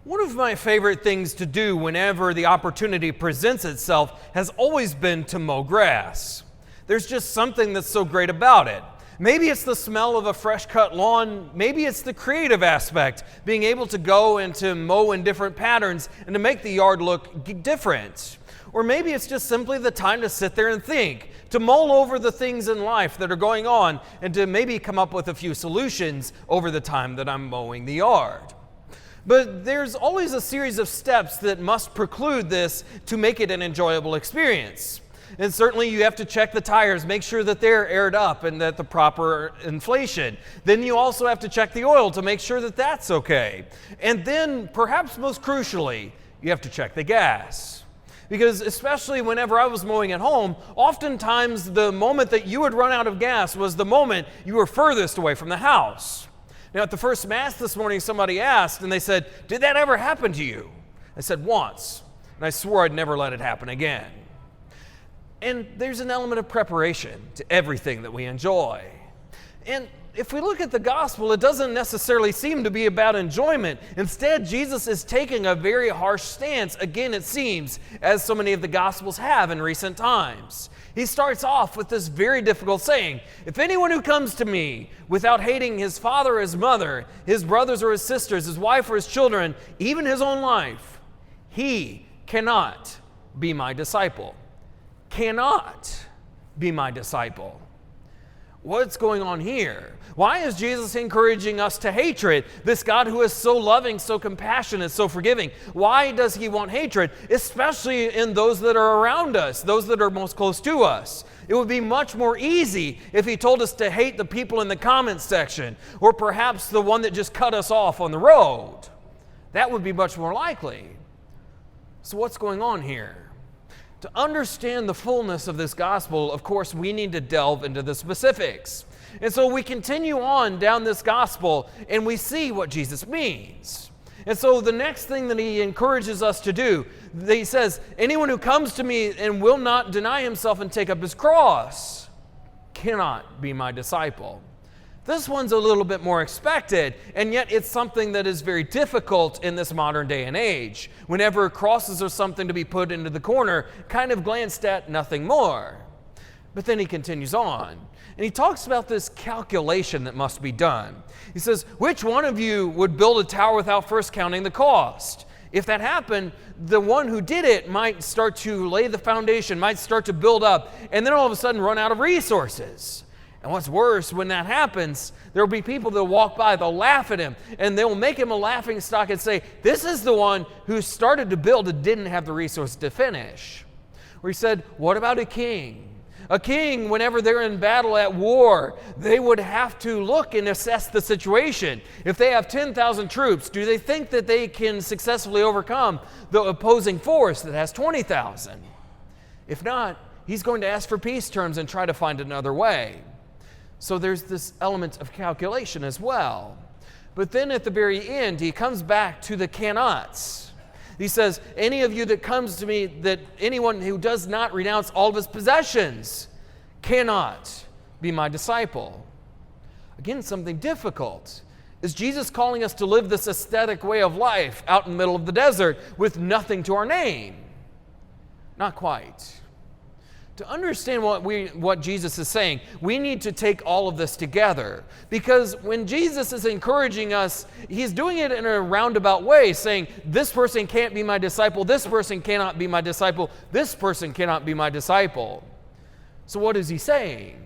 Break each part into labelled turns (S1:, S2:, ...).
S1: One of my favorite things to do whenever the opportunity presents itself has always been to mow grass. There's just something that's so great about it. Maybe it's the smell of a fresh cut lawn. Maybe it's the creative aspect, being able to go and to mow in different patterns and to make the yard look different. Or maybe it's just simply the time to sit there and think, to mull over the things in life that are going on and to maybe come up with a few solutions over the time that I'm mowing the yard. But there's always a series of steps that must preclude this to make it an enjoyable experience. And certainly you have to check the tires, make sure that they're aired up and that the proper inflation. Then you also have to check the oil to make sure that that's okay. And then, perhaps most crucially, you have to check the gas. Because especially whenever I was mowing at home, oftentimes the moment that you would run out of gas was the moment you were furthest away from the house. Now, at the first Mass this morning, somebody asked, and they said, "Did that ever happen to you?" I said, "Once." And I swore I'd never let it happen again. And there's an element of preparation to everything that we enjoy. And if we look at the gospel, it doesn't necessarily seem to be about enjoyment. Instead, Jesus is taking a very harsh stance, again, it seems, as so many of the gospels have in recent times. He starts off with this very difficult saying, "If anyone who comes to me without hating his father or his mother, his brothers or his sisters, his wife or his children, even his own life, he cannot be my disciple." Cannot be my disciple. What's going on here? Why is Jesus encouraging us to hatred? This God who is so loving, so compassionate, so forgiving. Why does he want hatred? Especially in those that are around us, those that are most close to us. It would be much more easy if he told us to hate the people in the comments section, or perhaps the one that just cut us off on the road. That would be much more likely. So what's going on here? To understand the fullness of this gospel, of course, we need to delve into the specifics. And so we continue on down this gospel and we see what Jesus means. And so the next thing that he encourages us to do, he says, anyone who comes to me and will not deny himself and take up his cross cannot be my disciple. This one's a little bit more expected, and yet it's something that is very difficult in this modern day and age. Whenever crosses are something to be put into the corner, kind of glanced at, nothing more. But then he continues on, and he talks about this calculation that must be done. He says, which one of you would build a tower without first counting the cost? If that happened, the one who did it might start to lay the foundation, might start to build up, and then all of a sudden run out of resources. And what's worse, when that happens, there will be people that will walk by, they'll laugh at him, and they will make him a laughing stock and say, this is the one who started to build and didn't have the resources to finish. Where he said, what about a king? A king, whenever they're in battle at war, they would have to look and assess the situation. If they have 10,000 troops, do they think that they can successfully overcome the opposing force that has 20,000? If not, he's going to ask for peace terms and try to find another way. So there's this element of calculation as well. But then at the very end, he comes back to the cannots. He says, any of you that comes to me, that anyone who does not renounce all of his possessions cannot be my disciple. Again, something difficult. Is Jesus calling us to live this aesthetic way of life out in the middle of the desert with nothing to our name? Not quite. To understand what Jesus is saying, we need to take all of this together. Because when Jesus is encouraging us, he's doing it in a roundabout way, saying, this person can't be my disciple, this person cannot be my disciple, this person cannot be my disciple. So what is he saying?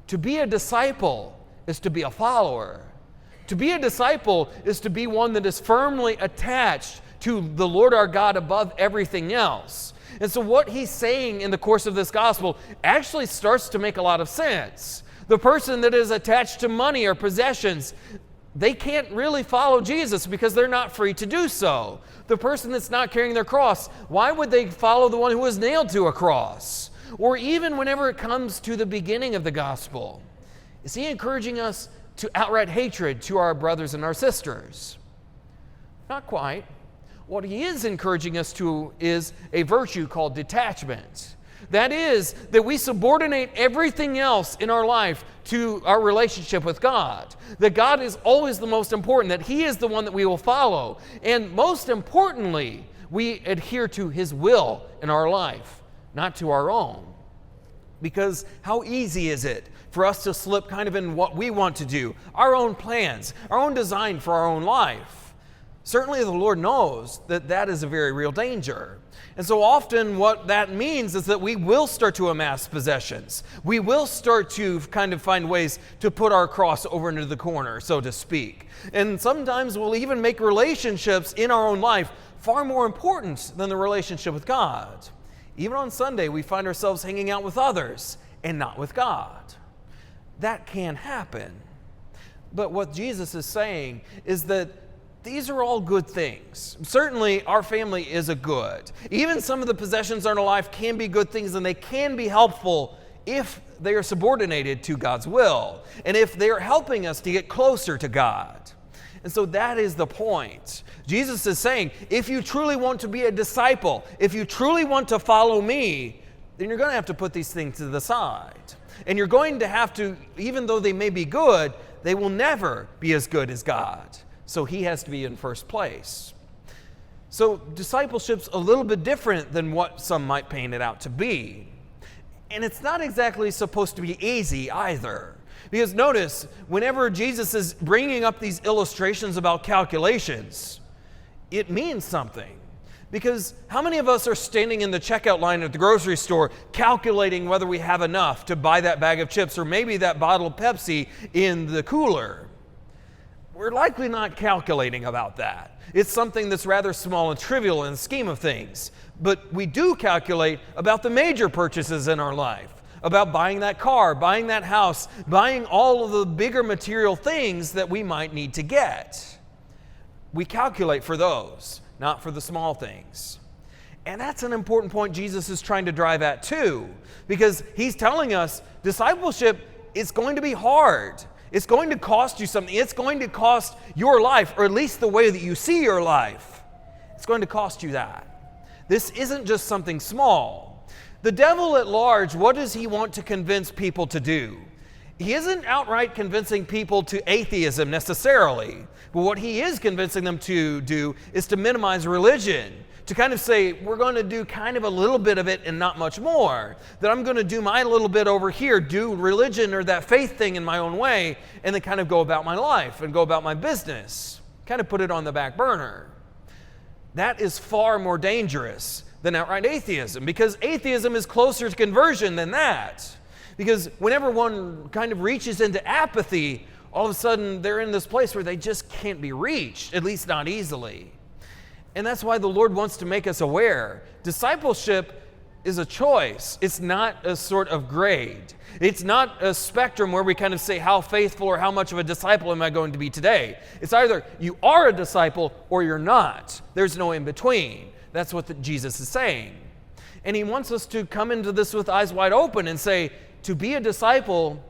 S1: To be a disciple is to be a follower. To be a disciple is to be one that is firmly attached to the Lord our God above everything else. And so what he's saying in the course of this gospel actually starts to make a lot of sense. The person that is attached to money or possessions, they can't really follow Jesus because they're not free to do so. The person that's not carrying their cross, why would they follow the one who was nailed to a cross? Or even whenever it comes to the beginning of the gospel, is he encouraging us to outright hatred to our brothers and our sisters? Not quite. What he is encouraging us to is a virtue called detachment. That is, that we subordinate everything else in our life to our relationship with God. That God is always the most important, that He is the one that we will follow. And most importantly, we adhere to His will in our life, not to our own. Because how easy is it for us to slip kind of in what we want to do, our own plans, our own design for our own life? Certainly the Lord knows that that is a very real danger. And so often what that means is that we will start to amass possessions. We will start to kind of find ways to put our cross over into the corner, so to speak. And sometimes we'll even make relationships in our own life far more important than the relationship with God. Even on Sunday, we find ourselves hanging out with others and not with God. That can happen. But what Jesus is saying is that these are all good things. Certainly, our family is a good. Even some of the possessions in our life can be good things, and they can be helpful if they are subordinated to God's will, and if they are helping us to get closer to God. And so that is the point. Jesus is saying, if you truly want to be a disciple, if you truly want to follow me, then you're going to have to put these things to the side. And you're going to have to, even though they may be good, they will never be as good as God. So He has to be in first place. So discipleship's a little bit different than what some might paint it out to be. And it's not exactly supposed to be easy either. Because notice, whenever Jesus is bringing up these illustrations about calculations, it means something. Because how many of us are standing in the checkout line at the grocery store calculating whether we have enough to buy that bag of chips or maybe that bottle of Pepsi in the cooler? We're likely not calculating about that. It's something that's rather small and trivial in the scheme of things. But we do calculate about the major purchases in our life, about buying that car, buying that house, buying all of the bigger material things that we might need to get. We calculate for those, not for the small things. And that's an important point Jesus is trying to drive at too, because He's telling us discipleship is going to be hard. It's going to cost you something. It's going to cost your life, or at least the way that you see your life. It's going to cost you that. This isn't just something small. The devil at large, what does he want to convince people to do? He isn't outright convincing people to atheism necessarily, but what he is convincing them to do is to minimize religion, to kind of say, we're going to do kind of a little bit of it and not much more. That I'm going to do my little bit over here, do religion or that faith thing in my own way, and then kind of go about my life and go about my business. Kind of put it on the back burner. That is far more dangerous than outright atheism, because atheism is closer to conversion than that. Because whenever one kind of reaches into apathy, all of a sudden they're in this place where they just can't be reached, at least not easily. And that's why the Lord wants to make us aware. Discipleship is a choice. It's not a sort of grade. It's not a spectrum where we kind of say how faithful or how much of a disciple am I going to be today. It's either you are a disciple or you're not. There's no in between. That's what Jesus is saying. And He wants us to come into this with eyes wide open and say, to be a disciple,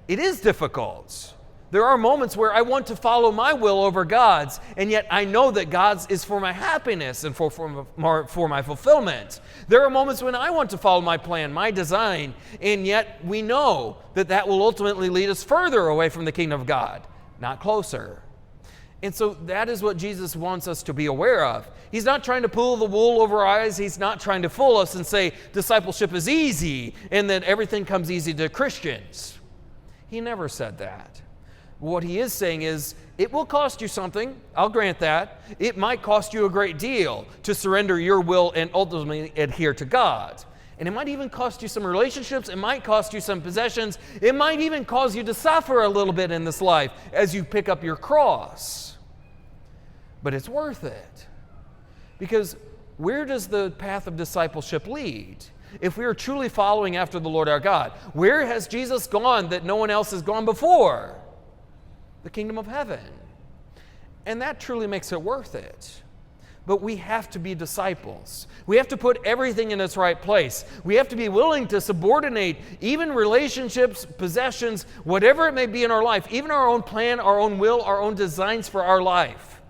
S1: it is difficult. There are moments where I want to follow my will over God's, and yet I know that God's is for my happiness and for my fulfillment. There are moments when I want to follow my plan, my design, and yet we know that that will ultimately lead us further away from the kingdom of God, not closer. And so that is what Jesus wants us to be aware of. He's not trying to pull the wool over our eyes. He's not trying to fool us and say discipleship is easy and that everything comes easy to Christians. He never said that. What He is saying is, it will cost you something. I'll grant that. It might cost you a great deal to surrender your will and ultimately adhere to God. And it might even cost you some relationships. It might cost you some possessions. It might even cause you to suffer a little bit in this life as you pick up your cross. But it's worth it. Because where does the path of discipleship lead? If we are truly following after the Lord our God, where has Jesus gone that no one else has gone before? The kingdom of heaven. And that truly makes it worth it. But we have to be disciples. We have to put everything in its right place. We have to be willing to subordinate even relationships, possessions, whatever it may be in our life, even our own plan, our own will, our own designs for our life.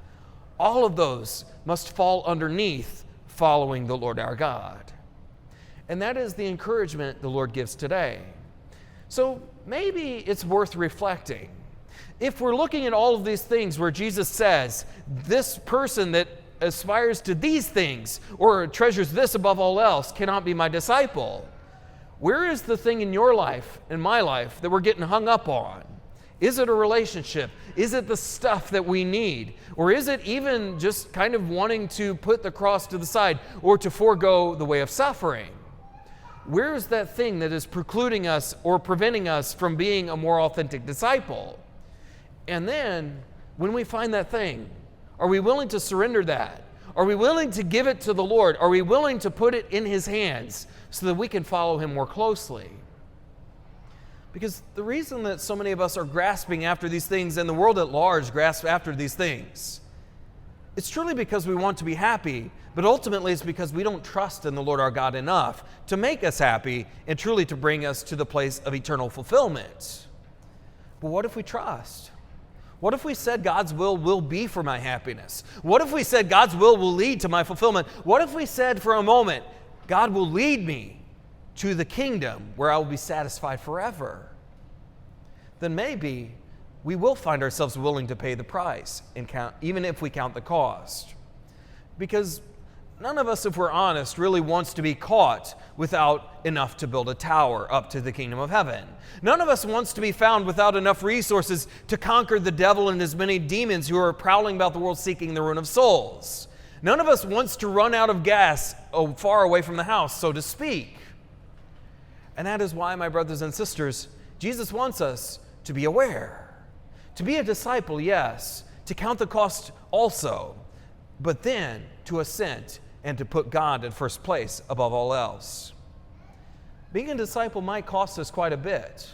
S1: All of those must fall underneath following the Lord our God. And that is the encouragement the Lord gives today. So maybe it's worth reflecting. If we're looking at all of these things where Jesus says, this person that aspires to these things or treasures this above all else cannot be my disciple, where is the thing in your life, in my life, that we're getting hung up on? Is it a relationship? Is it the stuff that we need? Or is it even just kind of wanting to put the cross to the side or to forego the way of suffering? Where is that thing that is precluding us or preventing us from being a more authentic disciple? And then, when we find that thing, are we willing to surrender that? Are we willing to give it to the Lord? Are we willing to put it in His hands so that we can follow Him more closely? Because the reason that so many of us are grasping after these things and the world at large grasps after these things, it's truly because we want to be happy, but ultimately it's because we don't trust in the Lord our God enough to make us happy and truly to bring us to the place of eternal fulfillment. But what if we trust? What if we said God's will be for my happiness? What if we said God's will lead to my fulfillment? What if we said for a moment, God will lead me to the kingdom where I will be satisfied forever? Then maybe we will find ourselves willing to pay the price, even if we count the cost. Because none of us, if we're honest, really wants to be caught without enough to build a tower up to the kingdom of heaven. None of us wants to be found without enough resources to conquer the devil and his many demons who are prowling about the world seeking the ruin of souls. None of us wants to run out of gas far away from the house, so to speak. And that is why, my brothers and sisters, Jesus wants us to be aware. To be a disciple, yes. To count the cost also. But then to assent and to put God in first place above all else. Being a disciple might cost us quite a bit.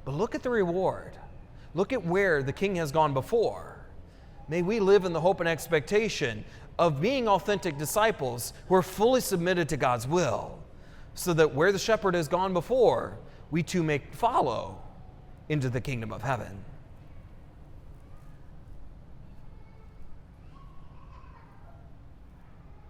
S1: But look at the reward. Look at where the King has gone before. May we live in the hope and expectation of being authentic disciples who are fully submitted to God's will, so that where the shepherd has gone before, we too may follow into the kingdom of heaven.